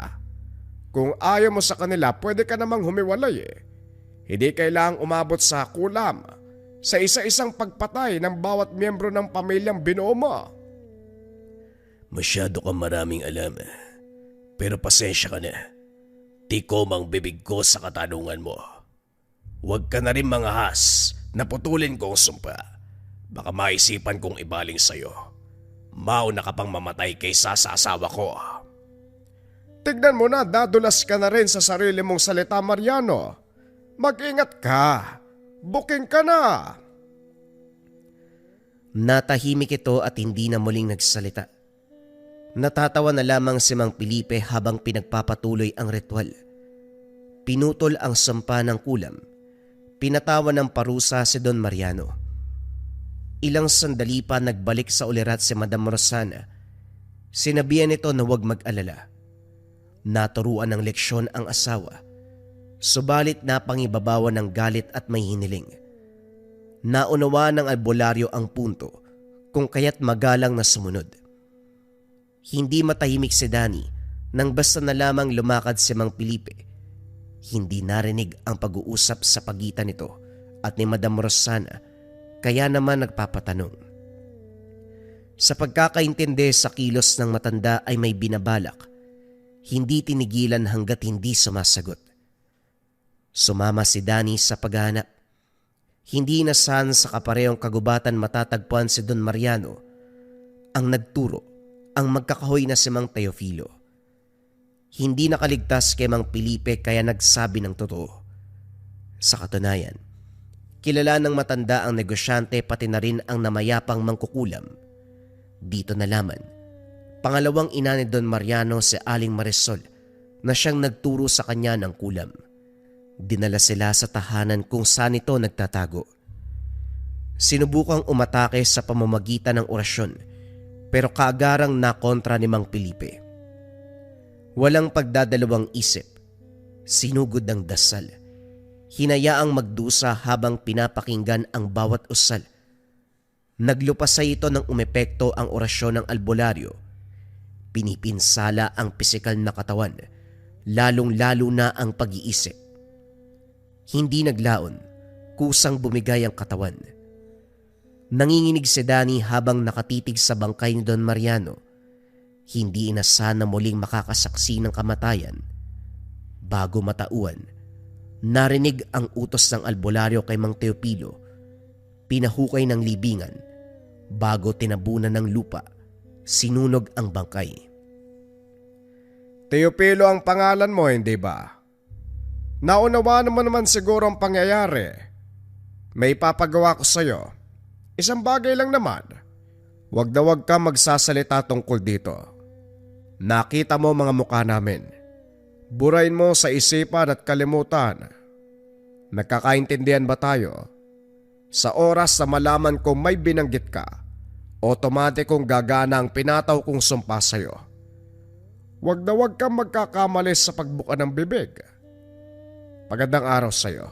[SPEAKER 4] Kung ayaw mo sa kanila, pwede ka namang humiwalay eh. Hindi kailangang umabot sa kulam sa isa-isang pagpatay ng bawat miyembro ng pamilyang binuo mo.
[SPEAKER 3] Masyado kang maraming alam. Pero pasensya ka na. Tikom ang bibig ko sa katanungan mo. Huwag ka na rin mangahas na putulin ko ang sumpa. Baka maisipan kong ibaling sa'yo. Mauna ka pang mamatay kaysa sa asawa ko.
[SPEAKER 4] Tignan mo na, dadulas ka na rin sa sarili mong salita, Mariano. Mag-ingat ka. Booking ka na.
[SPEAKER 1] Natahimik ito at hindi na muling nagsalita. Natatawa na lamang si Mang Felipe habang pinagpapatuloy ang ritual. Pinutol ang sampa ng kulam. Pinatawa ng parusa si Don Mariano. Ilang sandali pa nagbalik sa ulirat si Madam Rosana. Sinabihan nito na huwag mag-alala. Naturuan ng leksyon ang asawa. Subalit napangibabawan ng galit at may hiniling. Naunawa ng albularyo ang punto kung kaya't magalang na sumunod. Hindi matahimik si Danny nang basta na lamang lumakad si Mang Felipe. Hindi narinig ang pag-uusap sa pagitan nito at ni Madam Rosana, kaya naman nagpapatanong. Sa pagkakaintindi sa kilos ng matanda ay may binabalak. Hindi tinigilan hanggat hindi sumasagot. Sumama si Danny sa paghahanap. Hindi inasahan sa kaparehong kagubatan matatagpuan si Don Mariano. Ang nagturo, ang magkakahoy na si Mang Teofilo. Hindi nakaligtas kay Mang Felipe kaya nagsabi ng totoo. Sa katunayan, kilala ng matanda ang negosyante pati na rin ang namayapang mangkukulam. Dito nalaman, pangalawang ina ni Don Mariano si Aling Marisol na siyang nagturo sa kanya ng kulam. Dinala sila sa tahanan kung saan ito nagtatago. Sinubukang umatake sa pamamagitan ng orasyon pero kaagarang nakontra ni Mang Felipe. Walang pagdadalawang isip, sinugod ng dasal. Hinayaang magdusa habang pinapakinggan ang bawat usal. Naglupasay ito ng umepekto ang orasyon ng albularyo. Pinipinsala ang pisikal na katawan, lalong-lalo na ang pag-iisip. Hindi naglaon, kusang bumigay ang katawan. Nanginginig si Danny habang nakatitig sa bangkay ni Don Mariano. Hindi inasahan na muling makakasaksi ng kamatayan. Bago matauan, narinig ang utos ng albularyo kay Mang Teofilo. Pinahukay ng libingan. Bago tinabunan ng lupa, sinunog ang bangkay.
[SPEAKER 4] Teofilo ang pangalan mo, hindi ba? Naunawa naman siguro ang pangyayari. May papagawa ko sa'yo. Isang bagay lang naman. Huwag na huwag ka magsasalita tungkol dito. Nakita mo mga mukha namin. Burahin mo sa isipan at kalimutan. Nagkakaintindihan ba tayo? Sa oras na malaman kong may binanggit ka, otomatikong gagana ang pinataw kong sumpa sa'yo. Huwag na huwag kang magkakamalis sa pagbuka ng bibig. Magandang araw sa'yo.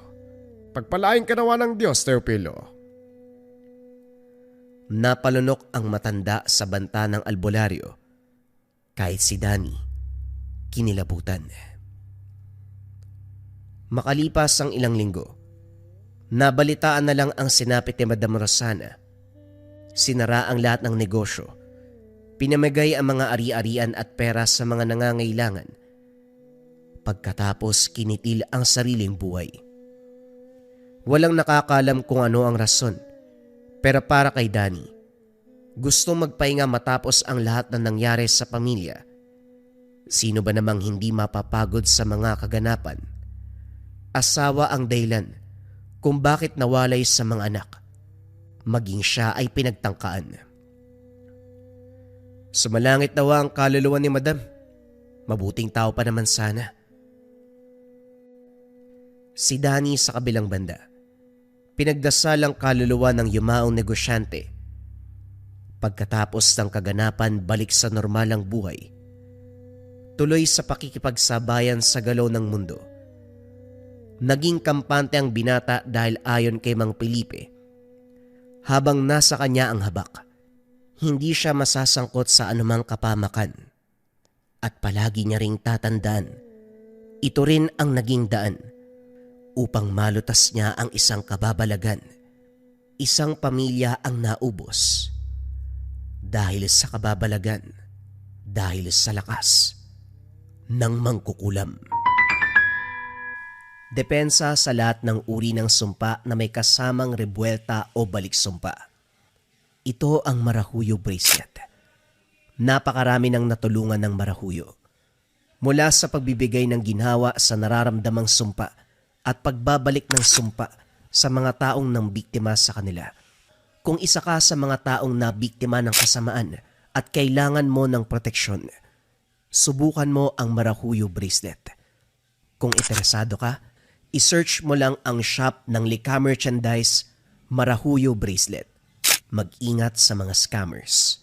[SPEAKER 4] Pagpalain ka nawa ng Diyos, Teopilo.
[SPEAKER 1] Napalunok ang matanda sa banta ng albularyo. Kahit si Danny, kinilabutan. Makalipas ang ilang linggo, nabalitaan na lang ang sinapit ni Madam Rosana. Sinara ang lahat ng negosyo. Pinamigay ang mga ari-arian at pera sa mga nangangailangan. Pagkatapos kinitil ang sariling buhay. Walang nakakalam kung ano ang rason. Pero para kay Danny, gusto magpahinga matapos ang lahat na nangyari sa pamilya. Sino ba namang hindi mapapagod sa mga kaganapan? Asawa ang dahilan kung bakit nawalay sa mga anak. Maging siya ay pinagtangkaan. Sumalangit nawa ang kaluluwa ni Madam. Mabuting tao pa naman sana. Si Danny sa kabilang banda. Pinagdasal ang kaluluwa ng yumaong negosyante. Pagkatapos ng kaganapan, balik sa normalang buhay. Tuloy sa pakikipagsabayan sa galaw ng mundo. Naging kampante ang binata dahil ayon kay Mang Felipe. Habang nasa kanya ang habak, hindi siya masasangkot sa anumang kapamakan. At palagi niya ring tatandaan, ito rin ang naging daan upang malutas niya ang isang kababalagan. Isang pamilya ang naubos. Dahil sa kababalagan, dahil sa lakas ng mangkukulam. Depensa sa lahat ng uri ng sumpa na may kasamang rebuelta o balik sumpa. Ito ang Marahuyo Bracelet. Napakarami ng natulungan ng Marahuyo. Mula sa pagbibigay ng ginhawa sa nararamdamang sumpa at pagbabalik ng sumpa sa mga taong nang biktima sa kanila. Kung isa ka sa mga taong nabiktima ng kasamaan at kailangan mo ng proteksyon, subukan mo ang Marahuyo Bracelet. Kung interesado ka, i-search mo lang ang shop ng Lika Merchandise Marahuyo Bracelet. Mag-ingat sa mga scammers.